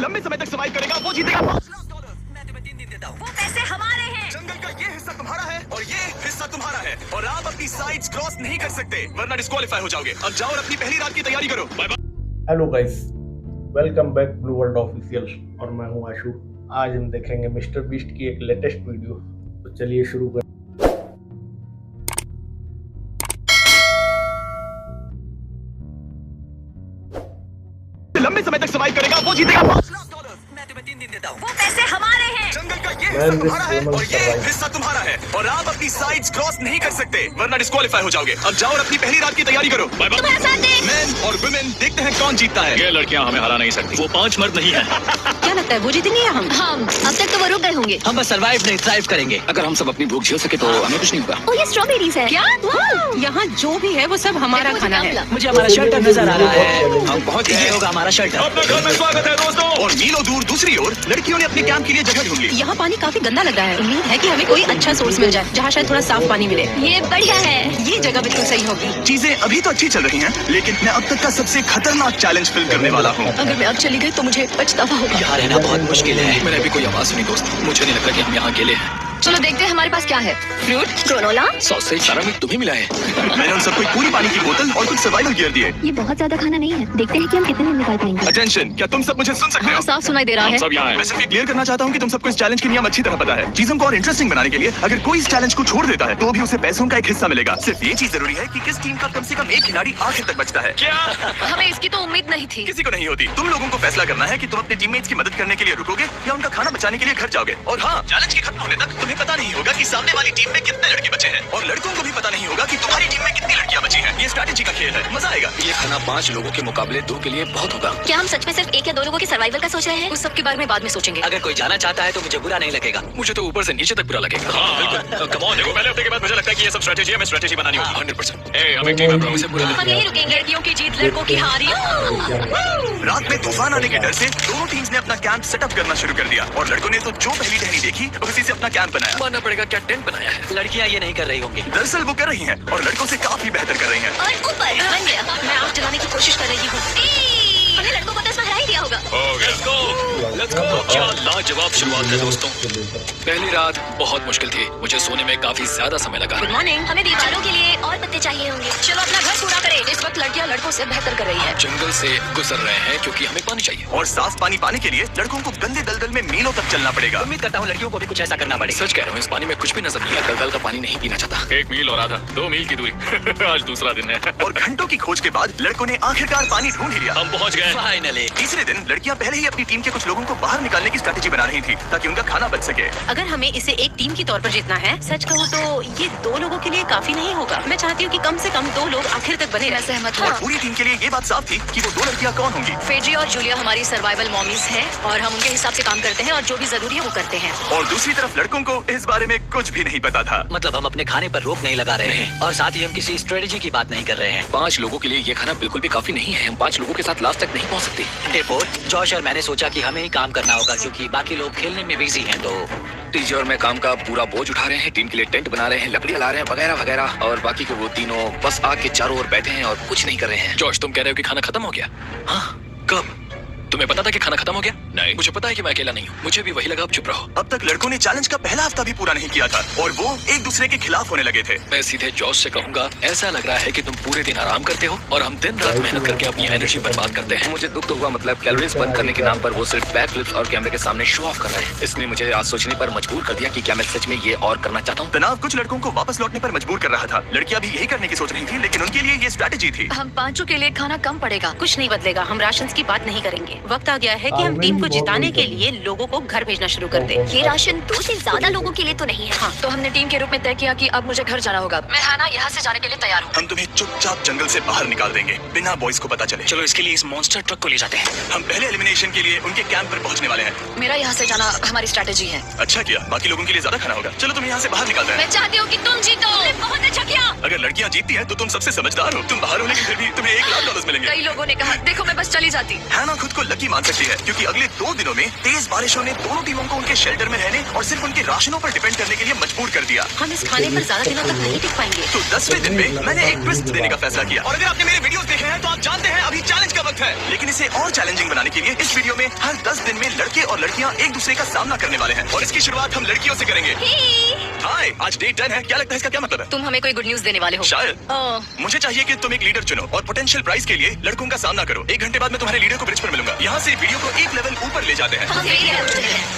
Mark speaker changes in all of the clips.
Speaker 1: लंबे समय तक सर्वाइव करेगा वो जीतेगा $5,00,000।
Speaker 2: मैं तुम्हें 3 दिन देता हूँ।
Speaker 3: वो पैसे हमारे हैं।
Speaker 1: जंगल का ये हिस्सा तुम्हारा है और ये हिस्सा तुम्हारा है और आप अपनी साइड्स क्रॉस नहीं कर सकते वरना डिस्क्वालीफाई हो जाओगे। अब जाओ और अपनी पहली रात की तैयारी करो। Bye bye.
Speaker 4: Hello guys, welcome back Blue World Official और मैं हूं आशु। आज हम देखेंगे मिस्टर बीस्ट की एक लेटेस्ट वीडियो। तो चलिए शुरू करें।
Speaker 1: लंबे समय तक सर्वाइव करेगा वो जीतेगा $5,00,000।
Speaker 2: मैं तुम्हें 3 दिन देता हूँ।
Speaker 3: वो पैसे हमारे हैं।
Speaker 1: जंगल का ये हिस्सा तुम्हारा है और ये हिस्सा तुम्हारा है और आप अपनी साइड्स क्रॉस नहीं कर सकते वरना डिस्क्वालीफाई हो जाओगे। अब जाओ और अपनी पहली रात की तैयारी करो। Bye bye.
Speaker 3: तुम्हारा साथ दे।
Speaker 1: मेन और वुमेन देखते हैं कौन जीतता है।
Speaker 5: ये लड़कियां हमें हरा नहीं सकती। वो 5 मर्द नहीं है।
Speaker 6: क्या लगता है वो जीतेंगे या हम?
Speaker 3: अब तक तो वो रुक गए होंगे।
Speaker 2: हम बस सर्वाइव नहीं थ्राइव करेंगे।
Speaker 5: अगर हम सब अपनी भूख झेल सके तो हमें कुछ नहीं होगा।
Speaker 3: ओ ये स्ट्रॉबेरीज है। क्या?
Speaker 6: यहाँ जो भी है वो सब हमारा खाना है।
Speaker 2: मुझे हमारा शेल्टर नजर आ रहा है। हम बहुत ये होगा हमारा शेल्टर।
Speaker 1: अपने घर में स्वागत है दोस्तों। और मीलों दूर दूसरी ओर लड़कियों ने अपने कैंप के लिए जगह ढूंढ ली।
Speaker 6: यहाँ पानी काफी गंदा लग रहा है। उम्मीद है कि हमें कोई अच्छा सोर्स मिल जाए जहाँ शायद थोड़ा साफ पानी मिले।
Speaker 3: ये बढ़िया है।
Speaker 6: ये जगह बिल्कुल सही होगी।
Speaker 1: चीजें अभी तो अच्छी चल रही हैं, लेकिन मैं अब तक का सबसे खतरनाक चैलेंज फिल करने वाला हूँ।
Speaker 6: अगर मैं अब चली गई तो मुझे पछतावा होगा।
Speaker 2: यहाँ रहना बहुत मुश्किल है।
Speaker 5: मैंने अभी कोई आवाज सुनी दोस्त। मुझे नहीं लगता कि हम यहाँ अकेले हैं।
Speaker 3: चलो देखते हैं हमारे पास क्या है। Fruit, granola.
Speaker 5: सॉसेज सारा मीट तुम्हें मिला है।
Speaker 1: मैंने उन सबको पूरी पानी की बोतल और कुछ सर्वाइवल गियर दिए।
Speaker 3: ये बहुत ज्यादा खाना नहीं है। देखते हैं कि हम कितने दिन निकाल पाएंगे।
Speaker 1: अटेंशन, क्या तुम सब मुझे सुन सकते हो?
Speaker 3: साफ सुनाई दे रहा
Speaker 5: हम
Speaker 3: है।
Speaker 5: सब यहाँ हैं।
Speaker 1: मैं सिर्फ क्लियर करना चाहता हूँ कि तुम सबको इस चैलेंज के नियम अच्छी तरह पता है। चीजों को और इंटरेस्टिंग बनाने के लिए अगर कोई इस चैलेंज को छोड़ देता है तो भी उसे पैसों का एक हिस्सा मिलेगा। सिर्फ ये चीज जरूरी है कि किस टीम का कम से कम एक खिलाड़ी आखिर तक बचता है। क्या
Speaker 3: हमें इसकी तो उम्मीद नहीं थी।
Speaker 1: किसी को नहीं होती। तुम लोगों को फैसला करना है कि तुम अपने टीममेट्स की मदद करने के लिए रुकोगे या उनका खाना बचाने के लिए घर जाओगे। और हाँ, चैलेंज के खत्म होने तक तुम्हें पता नहीं होगा कि सामने वाली टीम में कितने लड़के बचे हैं और लड़कों को भी पता नहीं होगा कि तुम्हारी टीम में कितनी लड़कियां बची हैं। ये स्ट्रैटेजी का खेल है, मजा आएगा।
Speaker 5: ये खाना 5 लोगों के मुकाबले 2 के लिए बहुत होगा।
Speaker 3: क्या हम सच में सिर्फ 1 या 2 लोगों के सर्वाइवल का सोच रहे हैं? उस सब के बारे में बाद में सोचेंगे।
Speaker 2: अगर कोई जाना चाहता है तो मुझे बुरा नहीं लगेगा।
Speaker 5: मुझे तो ऊपर से नीचे तक बुरा लगेगा। हाँ, कम ऑन देखो, पहले हफ्ते के बाद मुझे लगता है कि ये सब स्ट्रेटेजी हमें स्ट्रेटेजी बनानी होगी। 100%। हमें टीम में से बुरा
Speaker 3: हम यही रुकेंगे। लड़कियों की जीत, लड़कों की हारी।
Speaker 1: रात में तूफान आने के डर से दोनों टीम्स ने अपना कैंप सेटअप करना शुरू कर दिया और लड़कों ने तो जो पहली टहनी देखी उसी से अपना कैंप बनाया।
Speaker 5: मानना पड़ेगा, क्या टेंट बनाया है।
Speaker 2: लड़कियाँ ये नहीं कर रही होंगी।
Speaker 1: दरअसल वो कर रही हैं और लड़कों से काफी बेहतर कर रही हैं।
Speaker 3: और ऊपर बन गया। मैं आग जलाने की कोशिश कर रही हूँ। हमने लड़कों को तो इसमें हरा ही दिया होगा।
Speaker 5: Let's go. क्या लाजवाब शुरुआत है दोस्तों। पहली रात बहुत मुश्किल थी। मुझे सोने में काफी ज्यादा समय लगा।
Speaker 3: Good morning. हमें दीवारों के लिए और पत्ते चाहिए होंगे। चलो अपना घर पूरा करें। इस वक्त लड़कियां लड़कों से बेहतर कर रही है।
Speaker 5: जंगल से गुजर रहे हैं क्योंकि हमें पानी चाहिए।
Speaker 1: और साफ पानी पाने के लिए लड़कों को गंदे दलदल में मीलों तक चलना पड़ेगा।
Speaker 2: उम्मीद करता हूँ लड़कियों को भी कुछ ऐसा करना पड़ेगा।
Speaker 5: सच कह रहा हूँ, इस पानी में कुछ भी नजर नहीं आता। दलदल का पानी नहीं पीना चाहता। 1 मील और आधा 2 मील की दूरी। आज दूसरा दिन है
Speaker 1: और घंटों की खोज के बाद लड़कों ने आखिरकार पानी ढूंढ ही लिया।
Speaker 5: हम पहुँच गए।
Speaker 2: फाइनली।
Speaker 1: तीसरे दिन लड़कियां पहले ही अपनी टीम के कुछ लोगों को बाहर निकालने की स्ट्रैटेजी बना रही थी ताकि उनका खाना बच सके।
Speaker 6: अगर हमें इसे एक टीम के तौर पर जीतना है, सच कहूँ तो ये 2 लोगों के लिए काफी नहीं होगा। मैं चाहती हूँ कि कम से कम 2 लोग आखिर तक बने रहे।
Speaker 3: सहमत
Speaker 1: और पूरी टीम के लिए ये बात साफ थी कि वो 2 लड़कियां कौन होंगी।
Speaker 3: फेड्री और जूलिया हमारी सर्वाइवल मॉमीज हैं और हम उनके हिसाब से काम करते हैं और जो भी जरूरी है वो करते हैं।
Speaker 1: और दूसरी तरफ लड़कों को इस बारे में कुछ भी नहीं पता था।
Speaker 2: मतलब हम अपने खाने पर रोक नहीं लगा रहे हैं और साथ ही हम किसी स्ट्रेटेजी की बात नहीं कर रहे हैं।
Speaker 5: 5 लोगों के लिए ये खाना बिल्कुल भी काफी नहीं है। हम 5 लोगों के साथ लास्ट तक नहीं पहुँच सकते।
Speaker 2: डेपोर, जॉश और मैंने सोचा कि हमें ही काम करना होगा क्योंकि बाकी लोग खेलने में बिजी हैं। तो
Speaker 5: टीजी और मैं काम का पूरा बोझ उठा रहे हैं। टीम के लिए टेंट बना रहे हैं, लकड़ियां ला रहे हैं, वगैरह वगैरह। और बाकी के वो तीनों बस आग के चारों ओर बैठे हैं और कुछ नहीं कर रहे हैं। जॉश, तुम कह रहे हो कि खाना खत्म हो गया? हाँ, कब? तुम्हें पता था कि खाना खत्म हो गया? नहीं, मुझे पता है कि मैं अकेला नहीं हूँ। मुझे भी वही लगा। अब चुप रहो।
Speaker 1: अब तक लड़कों ने चैलेंज का पहला हफ्ता भी पूरा नहीं किया था और वो एक दूसरे के खिलाफ होने लगे थे।
Speaker 5: मैं सीधे जॉश से कहूंगा, ऐसा लग रहा है कि तुम पूरे दिन आराम करते हो और हम दिन रात मेहनत करके अपनी एनर्जी बर्बाद करते हैं। मुझे दुख तो हुआ, मतलब कैलोरीज बर्न करने के नाम पर वो सिर्फ बैक फ्लिप्स और कैमरे के सामने शो ऑफ कर रहे हैं। इसने मुझे आज सोचने पर मजबूर कर दिया कि क्या मैं सच में ये और करना चाहता हूँ।
Speaker 1: तनाव कुछ लड़कों को वापस लौटने पर मजबूर कर रहा था। लड़कियां भी यही करने की सोच रही थी, लेकिन उनके लिए ये स्ट्रैटेजी थी।
Speaker 3: हम 5 के लिए खाना कम पड़ेगा।
Speaker 6: कुछ नहीं बदलेगा। हम राशन की बात नहीं करेंगे। वक्त आ गया है कि हम टीम को जिताने के लिए लोगों को घर भेजना शुरू कर दें।
Speaker 3: ये राशन 2 से ज्यादा लोगों के लिए तो नहीं है। हाँ, तो हमने टीम के रूप में तय किया कि अब मुझे घर जाना होगा। मैं हाना यहाँ से जाने के लिए तैयार हूँ।
Speaker 1: हम तुम्हें चुपचाप जंगल से बाहर निकाल देंगे बिना बॉयज को पता चले।
Speaker 5: चलो इसके लिए इस मॉन्स्टर ट्रक को ले जाते हैं।
Speaker 1: हम पहले एलिमिनेशन के लिए उनके कैंप पर पहुंचने वाले हैं।
Speaker 3: मेरा यहाँ से जाना हमारी स्ट्रैटेजी है।
Speaker 1: अच्छा किया, बाकी लोगों के लिए ज्यादा खाना होगा। चलो तुम यहाँ से बाहर निकलते हैं।
Speaker 3: मैं चाहती हूँ कि तुम जीतो। बहुत अच्छा किया।
Speaker 1: अगर लड़कियाँ जीतती हैं तो तुम सबसे समझदार हो। तुम बाहर होने के फिर भी तुम्हें $1,00,000 मिलेंगे।
Speaker 3: कई लोगों ने कहा देखो मैं बस चली जाती।
Speaker 1: हैना खुद को लकी मान सकती है, क्योंकि अगले 2 दिनों में तेज बारिशों ने दोनों टीमों को उनके शेल्टर में रहने और सिर्फ उनके राशनों पर डिपेंड करने के लिए मजबूर कर दिया।
Speaker 6: हम इस खाने पर ज्यादा दिनों तक नहीं टिक पाएंगे।
Speaker 1: तो 10वें दिन में मैंने एक ट्विस्ट देने का फैसला किया। और अगर आपने मेरे वीडियोस देखे हैं तो आप जानते हैं अभी चैलेंज का वक्त है। लेकिन इसे और चैलेंजिंग बनाने के लिए इस वीडियो में हर 10 दिन में लड़के और लड़कियां एक दूसरे का सामना करने वाले हैं और इसकी शुरुआत हम लड़कियों से करेंगे। हाय, आज डे 10 है। क्या लगता है इसका क्या मतलब है?
Speaker 3: तुम हमें कोई गुड न्यूज देने वाले हो।
Speaker 1: शायद। मुझे चाहिए कि तुम एक लीडर चुनो और पोटेंशियल प्राइज के लिए लड़कों का सामना करो। 1 घंटे बाद मैं तुम्हारे लीडर को ब्रिज पर मिलूंगा। यहाँ से वीडियो को एक लेवल ऊपर ले जाते हैं।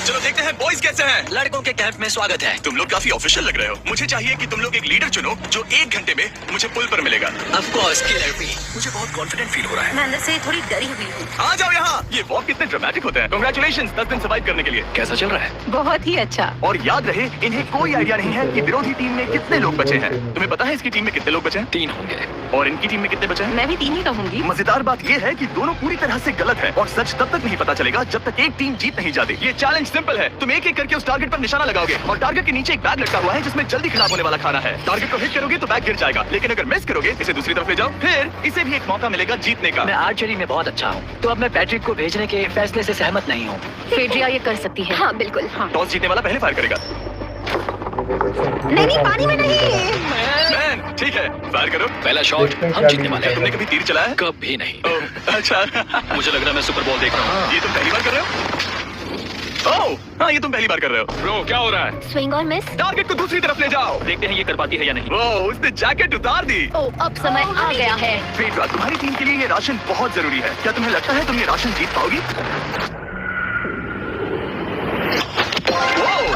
Speaker 1: चलो देखते हैं बॉयज कैसे हैं।
Speaker 2: लड़कों के कैंप में स्वागत है।
Speaker 1: तुम लोग काफी ऑफिशियल लग रहे हो। मुझे चाहिए कि तुम लोग एक लीडर चुनो जो 1 घंटे में मुझे पुल पर मिलेगा।
Speaker 2: Of course killer bee.
Speaker 1: मुझे बहुत कॉन्फिडेंट फील हो रहा है।
Speaker 6: मैं अंदर से थोड़ी डरी हुई हूँ।
Speaker 1: आ जाओ यहाँ। ये वॉक कितने ड्रामेटिक होते हैं। कांग्रेचुलेशंस 10 दिन सर्वाइव करने के लिए।
Speaker 5: कैसा चल रहा है?
Speaker 6: बहुत ही अच्छा।
Speaker 1: और याद रहे, इन्हें कोई आइडिया नहीं है कि विरोधी टीम में कितने लोग बचे हैं। तुम्हें पता है इसकी टीम में कितने लोग बचे हैं?
Speaker 5: 3 होंगे।
Speaker 1: और इनकी टीम में कितने बचे हैं?
Speaker 6: मैं भी 3 ही कहूंगी।
Speaker 1: मजेदार बात ये है कि दोनों पूरी तरह से गलत है और सच तब तक नहीं पता चलेगा जब तक एक टीम जीत नहीं जाती। ये चैलेंज सिंपल है। तुम एक एक करके उस टारगेट पर निशाना लगाओगे और टारगेट के नीचे एक बैग लटका हुआ है जिसमें जल्दी खराब होने वाला खाना है। टारगेट को हिट करोगे तो बैग गिर जाएगा, लेकिन अगर मिस करोगे इसे दूसरी तरफ ले जाओ, फिर इसे भी एक मौका मिलेगा जीतने का।
Speaker 2: मैं आर्चरी में बहुत अच्छा हूँ, तो अब मैं पैट्रिक को भेजने के फैसले से सहमत नहीं हूँ।
Speaker 3: फेड्रिया ये कर सकती है। हाँ बिल्कुल। हाँ।
Speaker 1: टॉस जीतने वाला पहले फायर करेगा।
Speaker 6: नहीं, पानी में नहीं।
Speaker 1: मैन, ठीक है, फायर करो।
Speaker 5: पहला शॉट हम जीतने वाले हैं।
Speaker 1: तुमने कभी तीर चलाया है?
Speaker 5: कभी नहीं।
Speaker 1: ओह, अच्छा।
Speaker 5: मुझे लग रहा है मैं सुपर बॉल देख रहा हूँ।
Speaker 1: ये तुम पहली बार कर रहे हो? ओह, हाँ, ये तुम पहली बार कर रहे हो।
Speaker 5: ब्रो क्या हो रहा है?
Speaker 3: स्विंग और मिस।
Speaker 1: टारगेट को दूसरी तरफ ले जाओ।
Speaker 5: देखते हैं ये कर पाती है या नहीं।
Speaker 1: ओह, उसने जैकेट उतार दी।
Speaker 3: ओह, अब समय आ गया है।
Speaker 1: फेड्रा, तुम्हारी टीम के लिए ये राशन बहुत जरूरी है। क्या तुम्हें लगता है तुम ये राशन जीत पाओगी? ओह,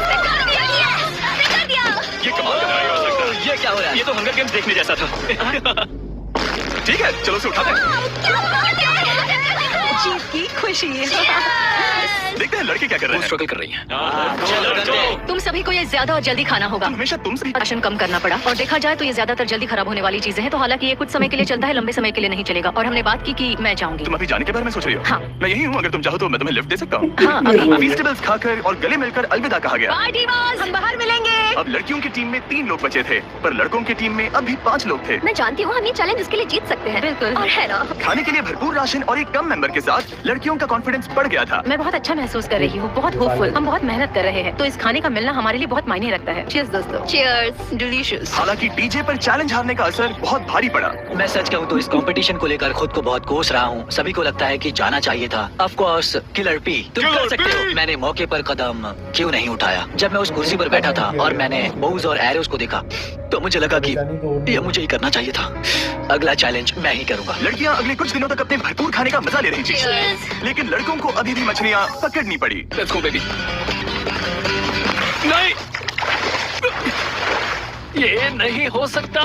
Speaker 1: ये कमाल का नहीं हो सकता।
Speaker 2: ये क्या हो रहा है?
Speaker 5: ये तो हंगर गेम्स देखने जैसा था।
Speaker 1: ठीक है, चलो उसे उठाते हैं।
Speaker 6: जीत की खुशी।
Speaker 1: देखते हैं लड़के क्या कर रहे
Speaker 5: वो
Speaker 1: हैं।
Speaker 5: स्ट्रगल कर रही हैं।
Speaker 2: चलो गंदे।
Speaker 3: तुम सभी को ये ज्यादा और जल्दी खाना होगा।
Speaker 1: हमेशा तुम सही।
Speaker 3: राशन कम करना पड़ा और देखा जाए तो ये ज्यादातर जल्दी खराब होने वाली चीजें हैं। तो हालांकि ये कुछ समय के लिए चलता है, लंबे समय के लिए नहीं चलेगा। और हमने बात की कि मैं जाऊंगी।
Speaker 1: तुम अभी जाने के बारे में सोच रही हो?
Speaker 3: हाँ।
Speaker 1: मैं यही हूँ, अगर तुम चाहो तो मैं तुम्हें लिफ्ट दे सकता हूँ।
Speaker 3: हाँ, अभी।
Speaker 1: वेजिटेबल्स खाकर और गले मिलकर अलविदा कहा गया।
Speaker 3: By divorce.
Speaker 6: हम बाहर मिलेंगे।
Speaker 1: अब लड़कियों की टीम में 3 लोग बचे थे, पर लड़कों की टीम में अब भी 5 लोग थे।
Speaker 3: मैं जानती हूँ हम ये चैलेंज उसके लिए जीत सकते हैं।
Speaker 6: बिल्कुल।
Speaker 3: और है ना।
Speaker 1: खाने के लिए भरपूर राशन और एक कम मेंबर के साथ लड़कियों का कॉन्फिडेंस बढ़ गया था।
Speaker 6: मैं बहुत अच्छा महसूस कर रही हूँ, बहुत होपफुल। हम बहुत मेहनत कर रहे हैं, तो इस खाने का मिलना हमारे लिए बहुत मायने रखता है। चीयर्स दोस्तों।
Speaker 3: चीयर्स।
Speaker 6: डिलीशियस।
Speaker 1: हालांकि डीजे पर चैलेंज हारने का असर बहुत भारी पड़ा।
Speaker 2: मैं सच कहूँ तो इस कंपटीशन को लेकर खुद को बहुत कोस रहा हूँ। सभी को लगता है कि जाना चाहिए था। ऑफ कोर्स किलर पी, तुम कर सकते हो। मैंने मौके पर कदम क्यों नहीं उठाया? जब मैं उस कुर्सी पर बैठा था और मैंने बोज और एरोस को देखा तो मुझे लगा कि ये मुझे ही करना चाहिए था। अगला चैलेंज मैं ही करूंगा।
Speaker 1: लड़कियां अगले कुछ दिनों तक अपने भरपूर खाने का मजा ले रही थी,
Speaker 3: Cheers.
Speaker 1: लेकिन लड़कों को अभी भी मछलियां पकड़नी पड़ी।
Speaker 5: Let's go baby. नहीं, ये नहीं हो सकता।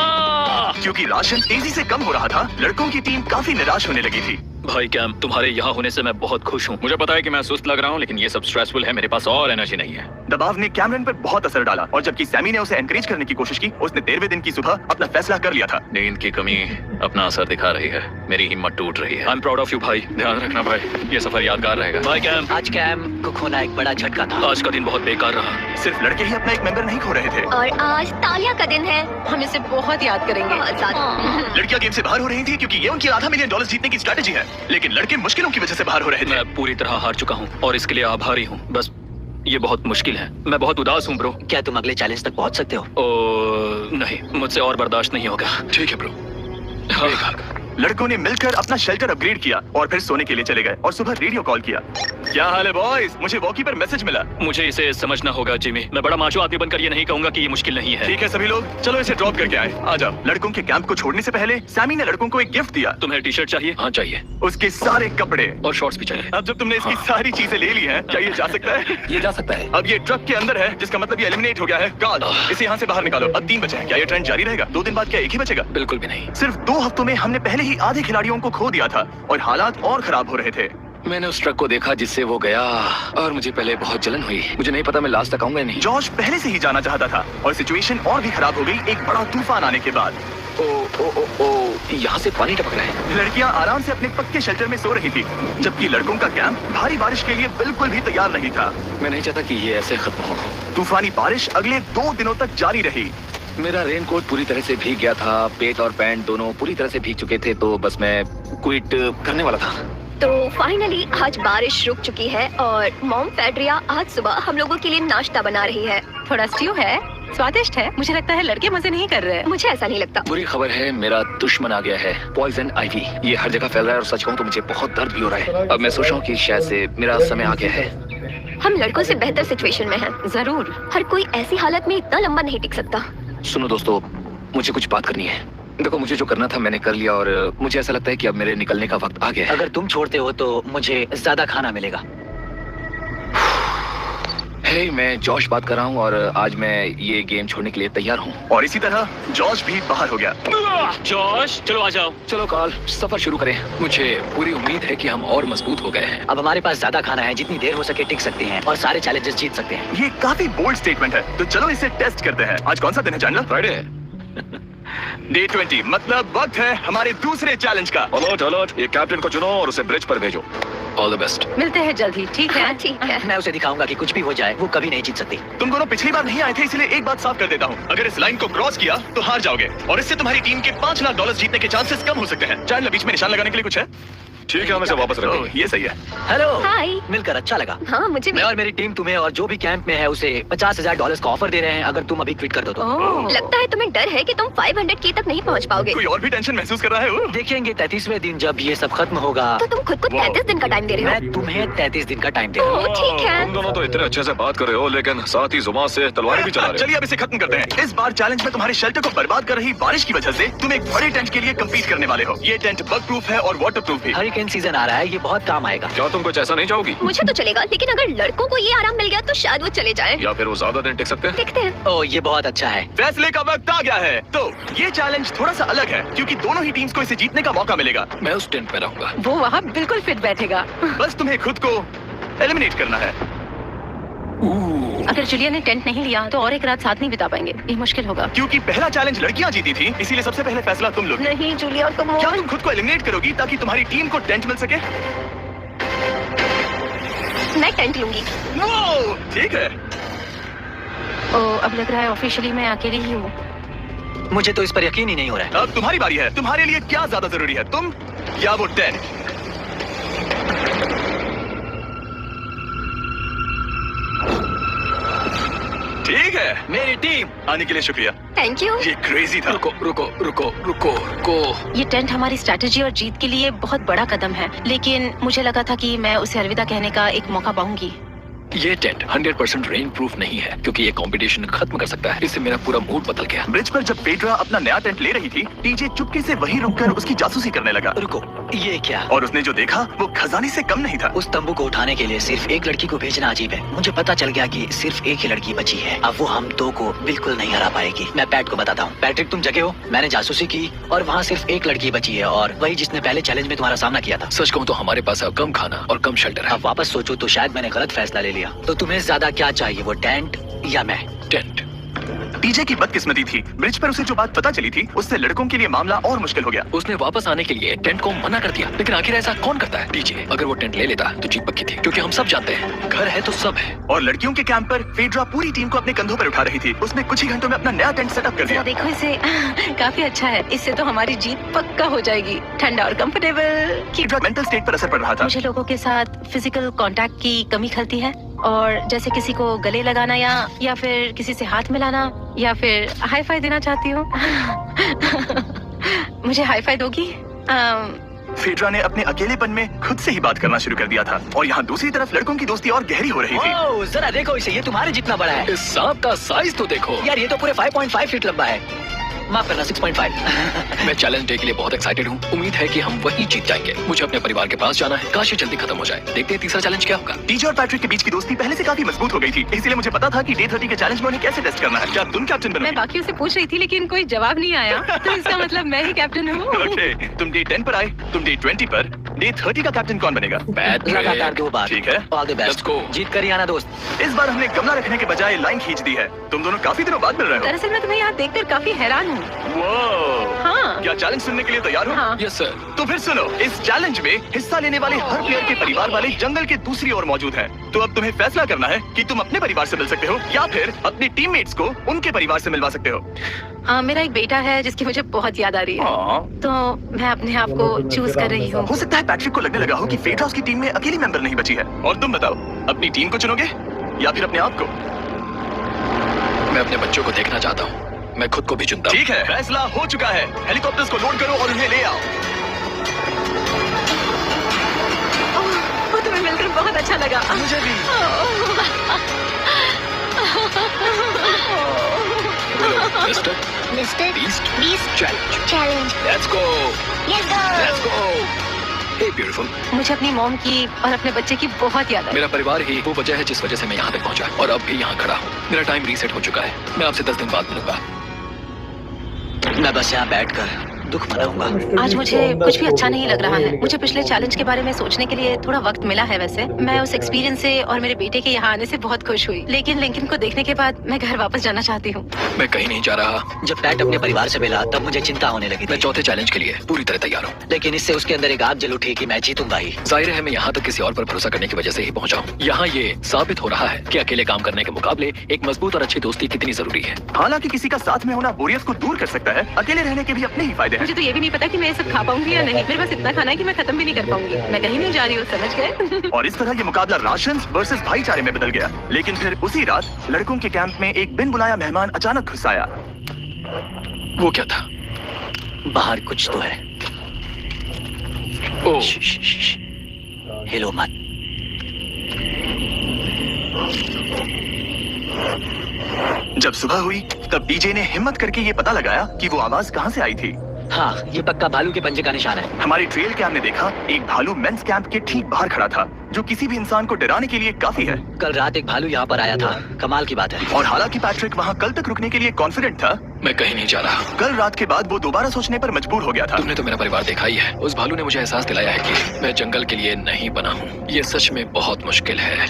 Speaker 1: क्योंकि राशन तेजी से कम हो रहा था, लड़कों की टीम काफी निराश होने लगी थी।
Speaker 5: भाई कैम, तुम्हारे यहाँ होने से मैं बहुत खुश हूँ। मुझे पता है कि मैं सुस्त लग रहा हूँ, लेकिन ये सब स्ट्रेसफुल है। मेरे पास और एनर्जी नहीं है।
Speaker 1: दबाव ने कैमरन पर बहुत असर डाला और जबकि सैमी ने उसे एनकरेज करने की कोशिश की, उसने 13वें दिन की सुबह अपना फैसला कर लिया था।
Speaker 5: नींद की कमी अपना असर दिखा रही है। मेरी हिम्मत टूट रही है। I am proud of you भाई। ध्यान रखना भाई, ये सफर यादगार रहेगा। भाई कैम,
Speaker 2: आज कैम को खोना एक बड़ा झटका था।
Speaker 5: आज का दिन बहुत बेकार रहा।
Speaker 1: सिर्फ लड़के ही अपना एक मेंबर नहीं खो रहे थे।
Speaker 3: और आज तालिया का दिन है।
Speaker 6: हम इसे बहुत याद करेंगे।
Speaker 3: बहुत ज्यादा।
Speaker 1: लड़कियां गेम से बाहर हो रही थी क्योंकि ये उनकी $500 मिलियन जीतने की स्ट्रेटेजी है, लेकिन लड़के मुश्किलों की वजह से बाहर हो रहे थे।
Speaker 5: मैं पूरी तरह हार चुका हूँ और इसके लिए आभारी हूँ। बस ये बहुत मुश्किल है। मैं बहुत उदास हूँ ब्रो।
Speaker 2: क्या तुम अगले चैलेंज तक पहुँच सकते हो?
Speaker 5: ओ नहीं, मुझसे और बर्दाश्त नहीं होगा। ठीक है ब्रो। हाँ।
Speaker 1: लड़कों ने मिलकर अपना शेल्टर अपग्रेड किया और फिर सोने के लिए चले गए और सुबह रेडियो कॉल किया। क्या हाल है बॉयज? मुझे वॉकी पर मैसेज मिला।
Speaker 5: मुझे इसे समझना होगा जिमी। मैं बड़ा माचो आदमी बनकर ये नहीं कहूंगा कि ये मुश्किल नहीं है।
Speaker 1: ठीक है सभी लोग, चलो इसे ड्रॉप करके आए। आ जाओ। लड़कों के कैंप को छोड़ने से पहले सैमी ने लड़कों को एक गिफ्ट दिया।
Speaker 5: तुम्हें टी शर्ट चाहिए? हाँ चाहिए।
Speaker 1: उसके सारे कपड़े
Speaker 5: और शॉर्ट्स भी चाहिए।
Speaker 1: अब जब तुमने इसकी सारी चीजें ले ली हैं, क्या ये जा सकता है?
Speaker 5: ये जा सकता है।
Speaker 1: अब ये ट्रक के अंदर है, जिसका मतलब ये एलिमिनेट हो गया है। गॉड, इसे यहाँ से बाहर निकालो। अब 3 बचे हैं। क्या ये ट्रेंड जारी रहेगा? 2 दिन बाद क्या एक ही बचेगा?
Speaker 5: बिल्कुल भी नहीं।
Speaker 1: सिर्फ 2 हफ्तों में हमने पहले ही आधे खिलाड़ियों को खो दिया था और हालात और खराब हो रहे थे।
Speaker 5: मैंने उस ट्रक को देखा जिससे वो गया और मुझे पहले बहुत जलन हुई। मुझे नहीं पता मैं लास्ट तक आऊंगा नहीं।
Speaker 1: जॉर्ज पहले से ही जाना चाहता था और सिचुएशन और भी खराब हो गई एक बड़ा तूफान आने के बाद।
Speaker 5: ओ ओ ओ ओ, यहाँ से पानी टपक रहा है।
Speaker 1: लड़कियां आराम से अपने पक्के शेल्टर में सो रही थी, जबकि लड़कों का कैंप भारी बारिश के लिए बिल्कुल भी तैयार नहीं था।
Speaker 5: मैं नहीं चाहता कि ये ऐसे खत्म हो।
Speaker 1: तूफानी बारिश अगले 2 दिनों तक जारी रही।
Speaker 5: मेरा रेनकोट पूरी तरह से भीग गया था। पेट और पैंट दोनों पूरी तरह से भीग चुके थे, तो बस मैं क्विट करने वाला था।
Speaker 3: तो फाइनली आज बारिश रुक चुकी है और मॉम फेड्रिया आज सुबह हम लोगों के लिए नाश्ता बना रही है।
Speaker 6: थोड़ा स्ट्यू है, स्वादिष्ट है। मुझे लगता है लड़के मजे नहीं कर रहे हैं।
Speaker 3: मुझे ऐसा नहीं लगता।
Speaker 5: बुरी खबर है, मेरा दुश्मन आ गया है, पॉइजन आइवी। ये हर जगह फैल रहा है और सच कहूँ तो मुझे बहुत दर्द भी हो रहा है। अब मैं सोच रहा हूँ कि शायद से मेरा समय आ गया है।
Speaker 3: हम लड़कों से बेहतर सिचुएशन में हैं।
Speaker 6: जरूर।
Speaker 3: हर कोई ऐसी हालत में इतना लंबा नहीं टिक सकता।
Speaker 5: सुनो दोस्तों, मुझे कुछ बात करनी है। देखो, मुझे जो करना था मैंने कर लिया और मुझे ऐसा लगता है कि अब मेरे निकलने का वक्त आ गया है।
Speaker 2: अगर तुम छोड़ते हो तो मुझे ज्यादा खाना मिलेगा।
Speaker 5: हे, मैं जॉश बात कर रहा हूँ और आज मैं ये गेम छोड़ने के लिए तैयार हूँ।
Speaker 1: और इसी तरह जॉश भी बाहर हो गया।
Speaker 5: जॉश, चलो आ जाओ। चलो कार्ल, सफर शुरू करें। मुझे पूरी उम्मीद है कि हम और मजबूत हो गए हैं।
Speaker 2: अब हमारे पास ज्यादा खाना है, जितनी देर हो सके टिक सकते हैं और सारे चैलेंजेस जीत सकते हैं।
Speaker 1: ये काफी बोल्ड स्टेटमेंट है, तो चलो इसे टेस्ट करते हैं। आज कौन सा दिन है जानना?
Speaker 5: फ्राइडे।
Speaker 1: डे 20, मतलब वक्त है हमारे दूसरे चैलेंज का।
Speaker 5: अलर्ट अलर्ट, ये कैप्टन को चुनो और उसे ब्रिज पर भेजो। All the best.
Speaker 6: मिलते हैं जल्दी, ठीक है?
Speaker 3: हाँ, ठीक है।
Speaker 2: मैं उसे दिखाऊंगा कि कुछ भी हो जाए वो कभी नहीं जीत सकती।
Speaker 1: तुम दोनों पिछली बार नहीं आए थे, इसलिए एक बात साफ कर देता हूँ। अगर इस लाइन को क्रॉस किया तो हार जाओगे और इससे तुम्हारी टीम के $5 लाख जीतने के चांसेस कम हो सकते हैं। चैनल बीच में निशान लगाने के लिए कुछ है?
Speaker 5: ठीक है, हम इसे वापस रखेंगे।
Speaker 1: ये सही है।
Speaker 2: हेलो।
Speaker 3: हाय।
Speaker 2: मिलकर अच्छा लगा।
Speaker 3: हाँ, मुझे भी।
Speaker 2: मैं और मेरी टीम तुम्हें और जो भी कैंप में है उसे $50,000 का ऑफर दे रहे हैं अगर तुम अभी क्विट कर दो तो।
Speaker 6: ओह,
Speaker 3: लगता है तुम्हें डर है कि तुम 500K तक नहीं पहुंच पाओगे।
Speaker 1: कोई और भी टेंशन महसूस कर रहा है?
Speaker 2: देखेंगे 33वें दिन जब ये सब खत्म होगा।
Speaker 3: तो तुम खुद को 33 दिन का टाइम दे रहे हो?
Speaker 2: मैं तुम्हें 33 दिन का टाइम दे रहा हूँ।
Speaker 3: ओह, ठीक है।
Speaker 5: तुम दोनों तो इतने अच्छे से बात कर रहे हो, लेकिन साथ ही जुबान से तलवारें भी चला रहे हो।
Speaker 1: चलिए अब इसे खत्म करते हैं। इस बार चैलेंज में तुम्हारे शेल्टर को बर्बाद कर रही बारिश की वजह से तुम एक बड़े टेंट के लिए कम्पीट करने वाले हो। ये टेंट बग प्रूफ है और वाटर प्रूफ भी।
Speaker 2: हरिकेन सीजन आ रहा है, ये बहुत काम आएगा।
Speaker 5: क्या तुम कुछ ऐसा नहीं चाहोगी?
Speaker 3: मुझे तो चलेगा, लेकिन अगर लड़कों को ये आराम मिल गया तो शायद वो चले जाएं।
Speaker 5: या फिर वो ज्यादा दिन टिक सकते हैं?
Speaker 3: देखते हैं।
Speaker 2: ओह, ये बहुत अच्छा है।
Speaker 1: फैसले का वक्त आ गया है। तो ये चैलेंज थोड़ा सा अलग है क्योंकि दोनों ही टीम्स को इसे जीतने का मौका मिलेगा।
Speaker 5: मैं उस टेंट पे रहूंगा।
Speaker 6: वो वहाँ बिल्कुल फिट बैठेगा।
Speaker 1: बस तुम्हें खुद को एलिमिनेट करना है।
Speaker 6: अगर जुलिया ने टेंट नहीं लिया तो और एक रात साथ नहीं बिता पाएंगे। ये मुश्किल होगा।
Speaker 1: क्योंकि पहला चैलेंज लड़कियां जीती थी, इसीलिए सबसे पहले फैसला तुम लोग।
Speaker 6: नहीं जुलिया, तुम
Speaker 1: क्या तुम खुद को एलिमिनेट करोगी ताकि तुम्हारी टीम को टेंट मिल सके?
Speaker 3: मैं टेंट लूंगी।
Speaker 1: वो ठीक है।
Speaker 6: ओह, अब लग रहा है ऑफिशियली मैं अकेली ही हूँ।
Speaker 2: मुझे तो इस पर यकीन ही नहीं हो रहा है।
Speaker 1: अब तुम्हारी बारी है। तुम्हारे लिए क्या ज्यादा जरूरी है, तुम या वो टेंट? ठीक है,
Speaker 2: मेरी टीम।
Speaker 1: आने के लिए शुक्रिया।
Speaker 3: Thank you.
Speaker 1: ये क्रेजी था।
Speaker 5: रुको रुको रुको रुको रुको।
Speaker 6: ये टेंट हमारी स्ट्रैटेजी और जीत के लिए बहुत बड़ा कदम है, लेकिन मुझे लगा था कि मैं उसे अलविदा कहने का एक मौका पाऊंगी।
Speaker 5: ये टेंट 100% रेन प्रूफ नहीं है क्योंकि ये कंपटीशन खत्म कर सकता है। इससे मेरा पूरा मूड बदल गया।
Speaker 1: ब्रिज पर जब पेड्रा अपना नया टेंट ले रही थी, टीजे चुपके से वहीं रुककर उसकी जासूसी करने लगा।
Speaker 2: रुको, ये क्या?
Speaker 1: और उसने जो देखा वो खजाने से कम नहीं था।
Speaker 2: उस तंबू को उठाने के लिए सिर्फ एक लड़की को भेजना अजीब है। मुझे पता चल गया कि सिर्फ एक ही लड़की बची है। अब वो हम दो को बिल्कुल नहीं हरा पाएगी। मैं पैट को बताता हूँ। पैट्रिक, तुम जगे हो? मैंने जासूसी की और वहाँ सिर्फ एक लड़की बची है और वही जिसने पहले चैलेंज में तुम्हारा सामना किया था।
Speaker 5: सच कहूँ तो हमारे पास अब कम खाना और कम शेल्टर है।
Speaker 2: अब वापस सोचो तो शायद मैंने गलत फैसला ले लिया। तो तुम्हें ज्यादा क्या चाहिए, वो टेंट या मैं?
Speaker 5: टेंट।
Speaker 1: टीजे की बदकिस्मती थी। ब्रिज पर उसे जो बात पता चली थी उससे लड़कों के लिए मामला और मुश्किल हो गया।
Speaker 5: उसने वापस आने के लिए टेंट को मना कर दिया, लेकिन आखिर ऐसा कौन करता है? टीजे अगर वो टेंट ले लेता तो जीत पक्की थी, क्योंकि हम सब जानते हैं घर है तो सब है।
Speaker 1: और लड़कियों के कैंप पर फेड्रा पूरी टीम को अपने कंधों पर उठा रही थी। उसने कुछ ही घंटों में अपना नया टेंट सेटअप कर दिया।
Speaker 6: देखो इसे, काफी अच्छा है। इससे तो हमारी जीत पक्का हो जाएगी। ठंडा और कंफर्टेबल।
Speaker 1: फेड्रा मेंटल स्टेट पर असर पड़ रहा था।
Speaker 6: मुझे लोगों के साथ फिजिकल कांटेक्ट की कमी खलती है, और जैसे किसी को गले लगाना या फिर किसी से हाथ मिलाना या फिर हाई फाई देना चाहती हूँ। मुझे हाई फाई दोगी?
Speaker 1: फेड्रा ने अपने अकेलेपन में खुद से ही बात करना शुरू कर दिया था और यहाँ दूसरी तरफ लड़कों की दोस्ती और गहरी हो रही थी।
Speaker 2: ओह, जरा देखो इसे, ये तुम्हारे जितना बड़ा है।
Speaker 5: इस सांप का साइज तो देखो
Speaker 2: यार, ये तो पूरे 5.5 फीट लंबा है। माफ करना, 6.5।
Speaker 5: मैं चैलेंज डे के लिए बहुत एक्साइटेड हूँ। उम्मीद है कि हम वही जीत जाएंगे। मुझे अपने परिवार के पास जाना है। काश ये जल्दी खत्म हो जाए। देखते हैं तीसरा चैलेंज क्या होगा।
Speaker 1: टीजे और पैट्रिक के बीच की दोस्ती पहले से काफी मजबूत हो गई थी, इसलिए मुझे पता था कि डे 30 के चैलेंज में उन्हें कैसे टेस्ट करना है। क्या तुम कैप्टन
Speaker 6: मैं
Speaker 1: बनोगे?
Speaker 6: बाकियों से पूछ रही थी लेकिन कोई जवाब नहीं आया, तो इसका मतलब मैं ही कैप्टन हूँ।
Speaker 1: ओके, तुम डे 10 पर आए, तुम डे 20 पर। डे 30 का कैप्टन कौन बनेगा?
Speaker 2: लगातार 2 बार।
Speaker 1: ठीक है।
Speaker 2: All the
Speaker 5: Let's
Speaker 2: best.
Speaker 5: go।
Speaker 2: जीत कर ही आना दोस्त।
Speaker 1: इस बार हमने गमला रखने के बजाय लाइन खींच दी है। तुम दोनों काफी दिनों बाद मिल रहे हो।
Speaker 6: दरअसल मैं तुम्हें यहाँ देखकर काफी हैरान हूँ।
Speaker 1: वो
Speaker 6: हाँ।
Speaker 1: क्या चैलेंज सुनने के लिए तैयार हो?
Speaker 6: हाँ।
Speaker 5: Yes sir.
Speaker 1: तो फिर सुनो, इस चैलेंज में हिस्सा लेने वाले हर प्लेयर के परिवार वाले जंगल के दूसरी ओर मौजूद हैं। तो अब तुम्हें फैसला करना है कि तुम अपने परिवार से मिल सकते हो या फिर अपने टीममेट्स को उनके परिवार से मिलवा सकते हो।
Speaker 6: मेरा एक बेटा है जिसकी मुझे बहुत याद आ रही है, तो मैं अपने आप को चूज कर रही हूँ।
Speaker 1: हो सकता है पैट्रिक को लगने लगा हो कि फेड्रा उसकी टीम में अकेली मेंबर नहीं बची है। और तुम बताओ, अपनी टीम को चुनोगे या फिर अपने आप को?
Speaker 5: मैं अपने बच्चों को देखना चाहता हूँ, मैं खुद को भी चुनता हूँ।
Speaker 1: ठीक है, फैसला हो चुका है। हेलीकॉप्टर्स को लोड करो और उन्हें ले आओ।
Speaker 6: तुम्हें मिलकर बहुत अच्छा लगा।
Speaker 1: मुझे भी।
Speaker 5: Mister Beast
Speaker 7: challenge
Speaker 5: let's go
Speaker 7: let's go
Speaker 5: hey beautiful.
Speaker 6: मुझे अपनी मॉम की और अपने बच्चे की बहुत याद आई।
Speaker 5: मेरा परिवार ही वो वजह है जिस वजह से मैं यहाँ तक पहुँचा और अब भी यहाँ खड़ा हूँ। मेरा टाइम रीसेट हो चुका है। मैं आपसे 10 दिन बाद मिलूंगा।
Speaker 2: मैं बस यहाँ बैठकर दुख मनाऊंगा।
Speaker 6: आज मुझे कुछ भी अच्छा नहीं लग रहा है। मुझे पिछले चैलेंज के बारे में सोचने के लिए थोड़ा वक्त मिला है। वैसे मैं उस एक्सपीरियंस से और मेरे बेटे के यहाँ आने से बहुत खुश हुई, लेकिन लिंकन को देखने के बाद मैं घर वापस जाना चाहती हूँ।
Speaker 5: मैं कहीं नहीं जा रहा।
Speaker 2: जब पैट अपने परिवार से मिला तब मुझे चिंता होने लगी
Speaker 5: मैं
Speaker 2: थी,
Speaker 5: चौथे चैलेंज के लिए पूरी तरह तैयार हूँ।
Speaker 2: लेकिन इससे उसके अंदर एक आग जल उठी कि मैं जीतूंगा ही।
Speaker 5: जाहिर है मैं यहाँ तक किसी और पर भरोसा करने की वजह से ही पहुँचा हूँ। यहाँ ये साबित हो रहा है कि अकेले काम करने के मुकाबले एक मजबूत और अच्छी दोस्ती कितनी जरूरी है।
Speaker 1: हालांकि किसी का साथ में होना बोरियत को दूर कर सकता है, अकेले रहने के भी अपने ही फायदे हैं।
Speaker 6: मुझे तो ये भी नहीं पता कि मैं ये सब खा पाऊंगी या नहीं। मेरे पास इतना खाना है कि मैं खत्म भी नहीं कर पाऊंगी। मैं कहीं नहीं जा रही हूँ, समझ गए?
Speaker 1: और इस तरह ये मुकाबला राशन वर्सेस भाईचारे में बदल गया। लेकिन फिर उसी रात लड़कों के कैंप में एक बिन बुलाया मेहमान अचानक घुस आया।
Speaker 5: वो क्या था?
Speaker 2: बाहर कुछ तो है।
Speaker 5: ओह,
Speaker 2: हिलो मत।
Speaker 1: जब सुबह हुई तब डीजे ने हिम्मत करके ये पता लगाया कि वो आवाज कहाँ से आई थी।
Speaker 2: हाँ, ये पक्का भालू के पंजे का निशान है।
Speaker 1: हमारी ट्रेल कैम ने देखा एक भालू मेंस कैंप के ठीक बाहर खड़ा था, जो किसी भी इंसान को डराने के लिए काफी है।
Speaker 2: कल रात एक भालू यहाँ पर आया था, कमाल की बात है।
Speaker 1: और हालांकि पैट्रिक वहाँ कल तक रुकने के लिए कॉन्फिडेंट था,
Speaker 5: मैं कहीं नहीं जा रहा।
Speaker 1: कल रात के बाद वो दोबारा सोचने पर मजबूर हो गया था।
Speaker 5: तुमने तो मेरा परिवार देखा ही है। उस भालू ने मुझे एहसास दिलाया है कि मैं जंगल के लिए नहीं बना हूँ। ये सच में बहुत मुश्किल है।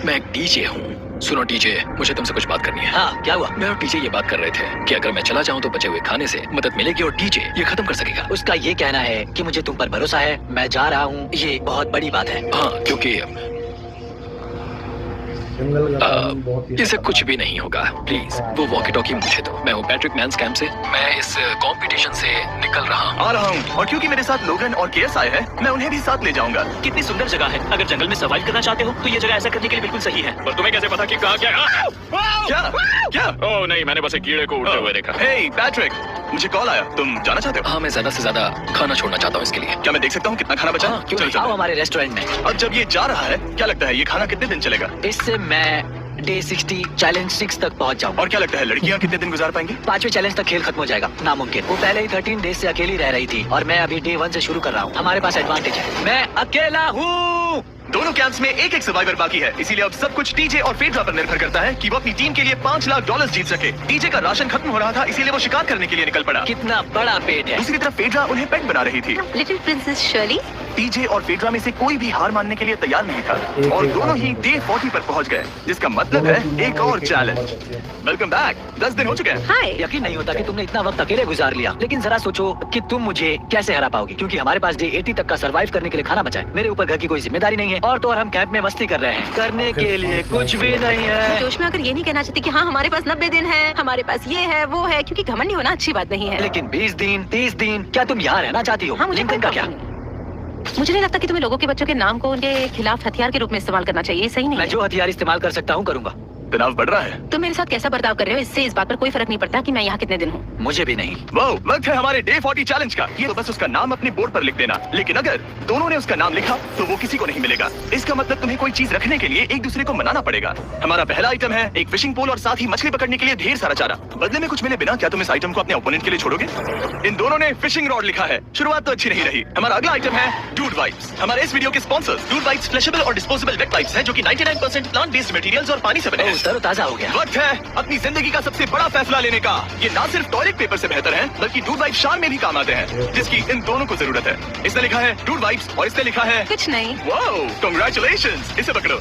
Speaker 5: मैं एक डीजे हूँ। सुनो डीजे, मुझे तुमसे कुछ बात करनी है।
Speaker 2: हाँ, क्या हुआ?
Speaker 5: मैं और डीजे ये बात कर रहे थे कि अगर मैं चला जाऊँ तो बचे हुए खाने से मदद मिलेगी और डीजे ये खत्म कर सकेगा।
Speaker 2: उसका ये कहना है कि मुझे तुम पर भरोसा है, मैं जा रहा हूँ, ये बहुत बड़ी बात है।
Speaker 5: हाँ, क्योंकि
Speaker 4: जंगल का कानून बहुत ही
Speaker 5: इसे कुछ भी नहीं होगा। प्लीज वो वॉकी टॉकी मुझे दो। मैं हूँ पैट्रिक मैंस कैंप से। मैं इस कंपटीशन से निकल रहा हूँ।
Speaker 1: आ रहा हूँ, और क्योंकि मेरे साथ लोगन और केएस आए हैं, मैं उन्हें भी साथ ले जाऊंगा।
Speaker 2: कितनी सुंदर जगह है। अगर जंगल में सर्वाइव करना चाहते हो तो ये जगह ऐसा करने के लिए बिल्कुल सही है।
Speaker 5: पर तुम्हें कैसे पता कि कहाँ क्या?
Speaker 1: क्या क्या?
Speaker 5: ओह नहीं, मैंने बस एक कीड़े को उड़ते हुए देखा।
Speaker 1: हे पैट्रिक, मुझे कॉल आया, तुम जाना चाहते हो?
Speaker 5: हाँ, मैं ज्यादा से ज्यादा खाना छोड़ना चाहता हूँ इसके लिए।
Speaker 1: क्या मैं देख सकता हूँ कितना खाना बचा?
Speaker 2: हाँ, क्यों
Speaker 1: चलो,
Speaker 2: नहीं?
Speaker 1: चलो।
Speaker 2: आओ हमारे रेस्टोरेंट में।
Speaker 1: अब जब ये जा रहा है, क्या लगता है ये खाना कितने दिन चलेगा?
Speaker 2: इससे मैं डे 60 चैलेंज 6 तक पहुंच जाऊंगा।
Speaker 1: और क्या लगता है लड़कियाँ कितने दिन गुजार पाएंगी?
Speaker 2: 5वें चैलेंज तक खेल खत्म हो जाएगा। नामुमकिन। वो पहले ही 13 डेज से अकेली रह रही थी और मैं अभी डे 1 से शुरू कर रहा हूँ। हमारे पास एडवांटेज है, मैं अकेला हूँ।
Speaker 1: दोनों कैंप्स में एक एक सर्वाइवर बाकी है, इसीलिए अब सब कुछ टीजे और फेड्रा पर निर्भर करता है कि वो अपनी टीम के लिए $5 लाख जीत सके। टीजे का राशन खत्म हो रहा था, इसीलिए वो शिकार करने के लिए निकल पड़ा।
Speaker 2: कितना बड़ा पेट है।
Speaker 1: दूसरी तरफ फेड्रा उन्हें पेट बना रही थी।
Speaker 6: Little princess Shirley.
Speaker 1: टीजे और फेड्रा में से कोई भी हार मानने के लिए तैयार नहीं था और दोनों ही डे 40 पर पहुंच गए, जिसका मतलब है एक और चैलेंज। Welcome back. 10 दिन हो चुके हैं।
Speaker 6: हाय।
Speaker 2: यकीन नहीं होता कि तुमने इतना वक्त अकेले गुजार लिया, लेकिन जरा सोचो कि तुम मुझे कैसे हरा पाओगी, क्योंकि हमारे पास डे 80 तक का सरवाइव करने के लिए खाना बचा है। मेरे ऊपर घर की कोई जिम्मेदारी नहीं है और तो और हम कैंप में मस्ती कर रहे हैं। करने के लिए कुछ भी नहीं है।
Speaker 6: जोश में आकर ये नहीं कहना चाहती कि हाँ हमारे पास 90 दिन है, हमारे पास ये है वो है, क्योंकि घमंडी होना अच्छी बात नहीं है।
Speaker 2: लेकिन 20 दिन 30 दिन क्या तुम यहाँ रहना चाहती हो?
Speaker 6: हाँ, मुझे
Speaker 2: लिंकन का क्या?
Speaker 6: मुझे नहीं लगता कि तुम्हें लोगों के बच्चों के नाम को उनके खिलाफ हथियार के रूप में इस्तेमाल करना चाहिए। सही नहीं
Speaker 2: मैं
Speaker 6: है।
Speaker 2: जो हथियार इस्तेमाल कर सकता हूँ करूंगा।
Speaker 1: तनाव बढ़ रहा है।
Speaker 6: तुम मेरे साथ कैसा बर्ताव कर रहे हो, इससे इस बात पर कोई फर्क नहीं पड़ता कि मैं यहाँ कितने दिन हूँ।
Speaker 2: मुझे भी नहीं।
Speaker 1: वो वक्त है हमारे डे 40 चैलेंज का। ये तो बस उसका नाम अपने बोर्ड पर लिख देना, लेकिन अगर दोनों ने उसका नाम लिखा तो वो किसी को नहीं मिलेगा। इसका मतलब तुम्हें कोई चीज रखने के लिए एक दूसरे को मनाना पड़ेगा। हमारा पहला आइटम है एक फिशिंग पोल और साथ ही मछली पकड़ने के लिए ढेर सारा चारा। बदले में कुछ मिले बिना क्या तुम इस आइटम को अपने ओपोनेंट के लिए छोड़ोगे? इन दोनों ने फिशिंग रॉड लिखा है। शुरुआत तो अच्छी नहीं रही। हमारा अगला आइटम है डूड वाइप्स। हमारे इस वीडियो के स्पॉन्सर्स डूड वाइप्स फ्लैशेबल और डिस्पोजेबल वेट वाइप्स हैं, जो कि 99% प्लांट बेस्ड मटेरियल्स और पानी से बने हैं।
Speaker 2: तरोताजा हो गया।
Speaker 1: वक्त है अपनी जिंदगी का सबसे बड़ा फैसला लेने का। ये ना सिर्फ टॉयलेट पेपर से बेहतर है, बल्कि डूड वाइप्स शार में भी काम आते हैं, जिसकी इन दोनों को जरूरत है। इसने लिखा है डूड वाइप्स और इसने लिखा है
Speaker 6: कुछ नहीं।
Speaker 1: Wow, congratulations. इसे पकड़ो।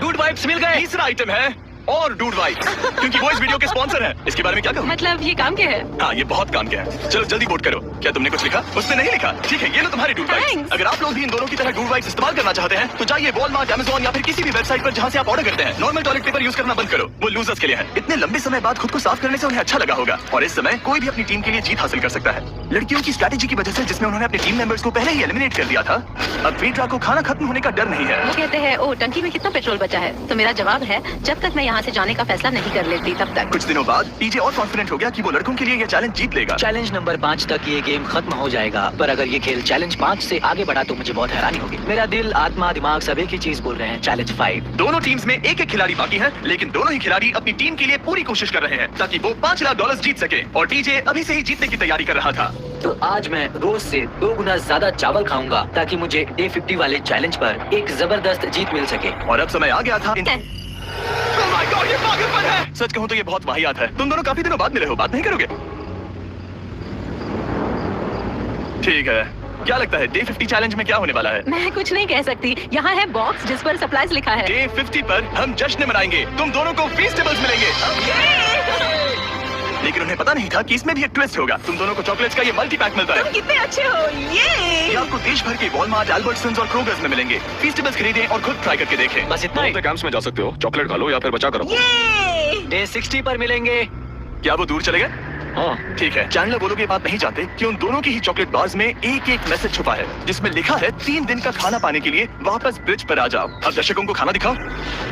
Speaker 2: डूड वाइप्स मिल गए।
Speaker 1: तीसरा आइटम है और डूड वाइब्स, क्योंकि वो इस वीडियो के स्पॉन्सर हैं। इसके बारे में क्या कहूँ?
Speaker 6: मतलब ये काम क्या है?
Speaker 1: हाँ, ये बहुत काम के है। चलो जल्दी वोट करो। क्या तुमने कुछ लिखा? उसने नहीं लिखा। ठीक है, ये लो तुम्हारी डूड वाइब्स।
Speaker 6: Thanks.
Speaker 1: अगर आप लोग भी इन दोनों की तरह डूड वाइब्स इस्तेमाल करना चाहते हैं तो जाइए वॉलमार्ट, अमेज़न या फिर किसी भी वेबसाइट पर जहाँ से आप ऑर्डर करते हैं। नॉर्मल टॉयलेट पेपर यूज करना बंद करो, वो लूजर्स के लिए है। इतने लंबे समय बाद खुद को साफ करने से उन्हें अच्छा लगा होगा और इस समय कोई भी अपनी टीम के लिए जीत हासिल कर सकता है। लड़कियों की स्ट्रैटेजी की वजह से, जिसमें उन्होंने अपने टीम मेंबर्स को पहले ही एलिमिनेट कर दिया था, अब फेड्रा को खाना खत्म होने का डर नहीं है।
Speaker 6: वो कहते हैं ओ टंकी में कितना पेट्रोल बचा है, तो मेरा जवाब है जब तक मैं यहाँ से जाने का फैसला नहीं कर लेती तब तक।
Speaker 1: कुछ दिनों बाद टीजे और कॉन्फिडेंट हो गया कि वो लड़कों के लिए ये चैलेंज जीत लेगा।
Speaker 2: चैलेंज नंबर 5 तक ये गेम खत्म हो जाएगा, पर अगर ये खेल चैलेंज 5 से आगे बढ़ा तो मुझे बहुत हैरानी होगी। मेरा दिल, आत्मा, दिमाग सब एक ही चीज बोल रहे हैं, चैलेंज 5।
Speaker 1: दोनों टीम्स में एक एक खिलाड़ी बाकी है, लेकिन दोनों ही खिलाड़ी अपनी टीम के लिए पूरी कोशिश कर रहे हैं ताकि वो $5 लाख जीत सके। और टीजे अभी से ही जीतने की तैयारी कर रहा था।
Speaker 2: तो आज मैं रोज से 2 गुना ज्यादा चावल खाऊंगा ताकि मुझे डे 50 वाले चैलेंज पर एक जबरदस्त जीत मिल सके।
Speaker 1: और अब समय आ गया था Oh my God, ये पागलपन है। सच कहूँ तो ये बहुत वाहियात है। तुम दोनों काफी दिनों बाद मिले हो, बात नहीं करोगे? ठीक है, क्या लगता है डे 50 चैलेंज में क्या होने वाला है?
Speaker 6: मैं कुछ नहीं कह सकती। यहाँ है बॉक्स जिस पर सप्लाईज लिखा है।
Speaker 1: डे 50 पर हम जश्न मनाएंगे, तुम दोनों को फेस्टिवल्स मिलेंगे। लेकिन उन्हें पता नहीं था कि इसमें भी एक ट्विस्ट होगा। तुम दोनों को चॉकलेट्स का ये मल्टी पैक मिलता है।
Speaker 6: तुम कितने अच्छे हो, ये
Speaker 1: आपको देश भर के वॉलमार्ट, अल्बर्ट्सन्स और क्रोगर्स में मिलेंगे। फेस्टिवल्स खरीदें और खुद ट्राई करके देखें।
Speaker 2: बस इतना ही।
Speaker 5: कैंप्स में जा सकते हो, चॉकलेट खा लो या फिर बचा करो।
Speaker 2: डे 60 पर मिलेंगे।
Speaker 1: क्या वो दूर चले गए?
Speaker 2: हाँ,
Speaker 1: ठीक है, चैनलर वो लोग ये बात नहीं जानते कि उन दोनों की ही चॉकलेट बार्स में एक एक मैसेज छुपा है जिसमें लिखा है 3 दिन का खाना पाने के लिए वापस ब्रिज पर आ जाओ। अब दर्शकों को खाना दिखाओ,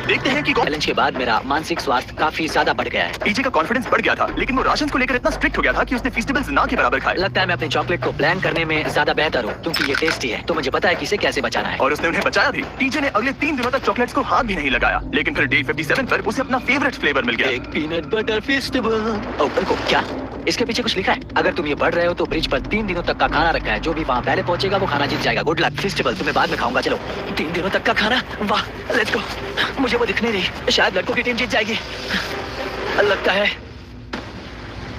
Speaker 1: देखते हैं कि कौन।
Speaker 2: चैलेंज के बाद मेरा मानसिक स्वास्थ्य काफी ज्यादा बढ़ गया है।
Speaker 1: टीजे का कॉन्फिडेंस बढ़ गया था, लेकिन वो राशन को लेकर इतना स्ट्रिक्ट हो गया था कि उसने फेस्टिवल्स ना के बराबर खाए।
Speaker 2: लगता है मैं अपने चॉकलेट को प्लान करने में ज्यादा बेहतर हूँ क्योंकि ये टेस्टी है, तो मुझे पता है कि इसे कैसे बचाना है।
Speaker 1: और उसने उन्हें बचाया भी। टीजे ने अगले 3 दिनों तक चॉकलेट्स को हाथ भी नहीं लगाया, लेकिन फिर डे 57 पर उसे अपना फेवरेट फ्लेवर मिल गया।
Speaker 2: एक पीनट बटर फेस्टिवल। को क्या इसके पीछे कुछ लिखा है? अगर तुम ये बढ़ रहे हो तो ब्रिज पर 3 दिनों तक का खाना रखा है, जो भी वहाँ पहले पहुंचेगा वो खाना जीत जाएगा। Good luck. फेस्टिवल तुम्हें बाद में खाऊंगा। चलो 3 दिनों तक का खाना, वाह लेट्स गो। मुझे वो दिखने नहीं, शायद लड़कों की टीम जीत जाएगी। लगता है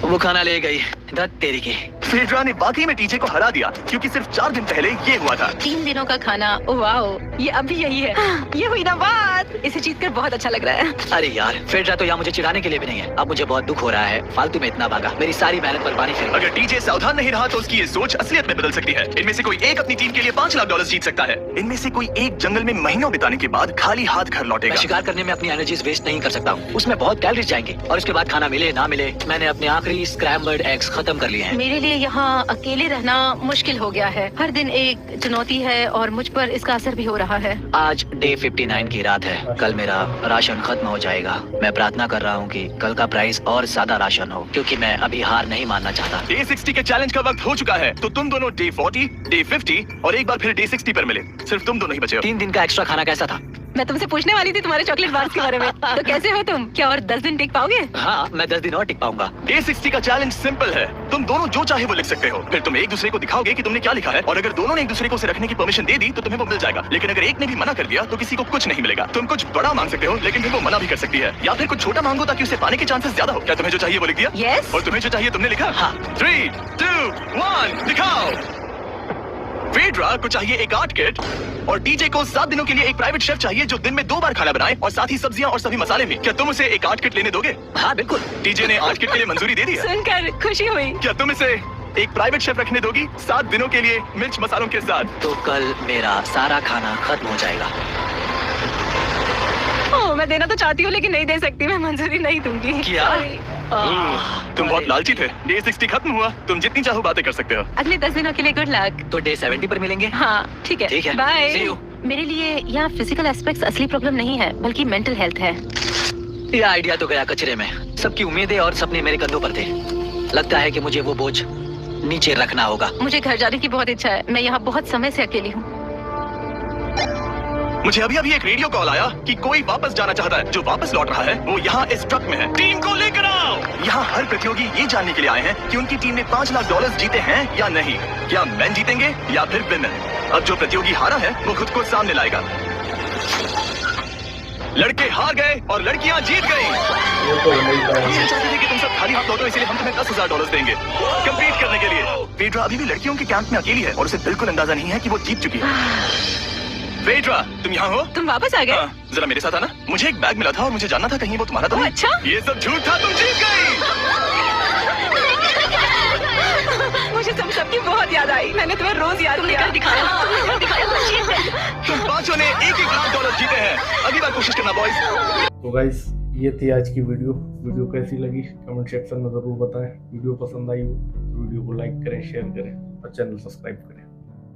Speaker 2: वो खाना ले गई। धत तेरी की।
Speaker 1: फेड्रा ने वाकई में टीजे को हरा दिया क्योंकि सिर्फ 4 दिन पहले ये हुआ था।
Speaker 6: 3 दिनों का खाना, वाओ, ये अभी यही है। ये हुई ना बात। इसे जीतकर बहुत अच्छा लग रहा है।
Speaker 2: अरे यार, फेड्रा तो यहाँ मुझे चिढ़ाने के लिए भी नहीं है। अब मुझे बहुत दुख हो रहा है, फालतू में इतना भागा, मेरी सारी मेहनत पर पानी फिर।
Speaker 1: अगर टीजे सावधान नहीं रहा तो उसकी ये सोच असलियत में बदल सकती है। इनमें से कोई एक अपनी टीम के लिए $5 लाख जीत सकता है। इनमें से कोई एक जंगल में महीनों बिताने के बाद खाली हाथ घर
Speaker 2: मैं
Speaker 1: लौटेगा।
Speaker 2: शिकार करने में अपनी एनर्जीज वेस्ट नहीं कर सकता हूँ, उसमें बहुत कैलोरीज जाएंगी और उसके बाद खाना मिले ना मिले, मैंने अपने आखिरी स्क्रैम्बल्ड एग्स खत्म कर लिए हैं।
Speaker 6: मेरे लिए यहाँ अकेले रहना मुश्किल हो गया है। हर दिन एक चुनौती है और मुझ पर इसका असर भी हो रहा है।
Speaker 2: आज डे 59 की रात है, कल मेरा राशन खत्म हो जाएगा। मैं प्रार्थना कर रहा हूँ कि कल का प्राइस और ज्यादा राशन हो, क्योंकि मैं अभी हार नहीं मानना चाहता।
Speaker 1: डे 60 के चैलेंज का वक्त हो चुका है, तो तुम दोनों डे 40, डे 50 और एक बार फिर डे 60 पर मिले। सिर्फ तुम दोनों ही बचे हो।
Speaker 2: 3 दिन का एक्स्ट्रा खाना कैसा था?
Speaker 6: मैं तुमसे पूछने वाली थी तुम्हारे चॉकलेट बार्स के बारे में। तो कैसे हो तुम? क्या और 10 दिन टिक पाओगे?
Speaker 2: हाँ, मैं 10 दिन और टिक पाऊंगा।
Speaker 1: डे 60 का चैलेंज सिंपल है, तुम दोनों जो चाहे वो लिख सकते हो। फिर तुम एक दूसरे को दिखाओगे कि तुमने क्या लिखा है, और अगर दोनों ने एक दूसरे को उसे रखने की परमिशन दे दी तो तुम्हें वो मिल जाएगा। लेकिन अगर एक ने भी मना कर दिया तो किसी को कुछ नहीं मिलेगा। तुम कुछ बड़ा मांग सकते हो, लेकिन फिर वो मना भी कर सकती है, या फिर कुछ छोटा मांगो ताकि उसे पाने के चांसेस ज्यादा हो। क्या तुम्हें जो चाहिए वो लिख दिया?
Speaker 6: Yes.
Speaker 1: और तुम्हें जो चाहिए तुमने लिखा?
Speaker 2: हाँ।
Speaker 1: 3, 2, 1 दिखाओ। फेड्रा को चाहिए एक आर्ट किट और डीजे को 7 दिनों के लिए एक प्राइवेट शेफ चाहिए जो दिन में 2 बार खाना बनाए और साथ ही सब्जियां और सभी मसाले भी। क्या तुम उसे एक आर्ट किट लेने दोगे?
Speaker 2: हाँ बिल्कुल।
Speaker 1: डीजे ने आर्ट किट के लिए मंजूरी दे दी है।
Speaker 6: सुनकर खुशी हुई।
Speaker 1: क्या तुम इसे एक प्राइवेट शेफ रखने दोगी 7 दिनों के लिए मिर्च मसालों के साथ?
Speaker 2: तो कल मेरा सारा खाना खत्म हो जाएगा।
Speaker 6: ओह, मैं देना तो चाहती हूँ लेकिन नहीं दे सकती। मैं मंजूरी नहीं दूंगी।
Speaker 2: क्या?
Speaker 1: तुम बहुत लालची थे। डे 60 खत्म हुआ, तुम जितनी चाहो बातें कर सकते हो।
Speaker 6: अगले 10 दिनों के लिए गुड लक।
Speaker 2: तो डे 70 पर मिलेंगे।
Speaker 6: हाँ ठीक है,
Speaker 2: ठीक है।
Speaker 6: बाय।
Speaker 2: See you.
Speaker 6: मेरे लिए यहाँ फिजिकल एस्पेक्ट्स असली प्रॉब्लम नहीं है बल्कि मेंटल हेल्थ है।
Speaker 2: ये आइडिया तो गया कचरे में। सबकी उम्मीदें और सपने मेरे कंधों पर थे। लगता है कि मुझे वो बोझ नीचे रखना होगा।
Speaker 6: मुझे घर जाने की बहुत इच्छा है। मैं यहाँ बहुत समय से अकेली हूँ।
Speaker 1: मुझे अभी अभी एक रेडियो कॉल आया कि कोई वापस जाना चाहता है। जो वापस लौट रहा है वो यहाँ इस ट्रक में है। टीम को लेकर आओ। यहाँ हर प्रतियोगी ये जानने के लिए आए हैं कि उनकी टीम ने $5 लाख जीते हैं या नहीं। क्या मैन जीतेंगे या फिर विमेन? अब जो प्रतियोगी हारा है वो खुद को सामने लाएगा। लड़के हार गए और लड़कियां जीत गई। हम ये चाहते थे कि तुम सब खाली हाथ लौटो, इसलिए हम तुम्हें $10,000 देंगे कंप्लीट करने के लिए। फेड्रा अभी भी लड़कियों के कैंप में अकेली है और उसे बिल्कुल अंदाजा नहीं है कि वो जीत चुकी है। वेड्रा, तुम यहाँ हो?
Speaker 6: तुम वापस आ गए?
Speaker 1: हाँ, जरा मेरे साथ आना। मुझे एक बैग मिला था और मुझे जानना था कहीं वो तुम्हारा तो
Speaker 6: ओह,
Speaker 1: नहीं।
Speaker 6: अच्छा?
Speaker 1: ये सब झूठ था, तुम जीत गई।
Speaker 6: मुझे तुम सबकी बहुत याद आई। मैंने तुम्हें रोज याद किया। दिखाया
Speaker 1: तुम पांचों ने $1,00,000 जीते हैं। अगली बार कोशिश करना बॉयज।
Speaker 4: तो गाइस ये थी आज की वीडियो कैसी लगी कमेंट सेक्शन में ज़रूर बताएं। वीडियो पसंद आई हो तो वीडियो को लाइक करें, शेयर करें और चैनल सब्सक्राइब करें।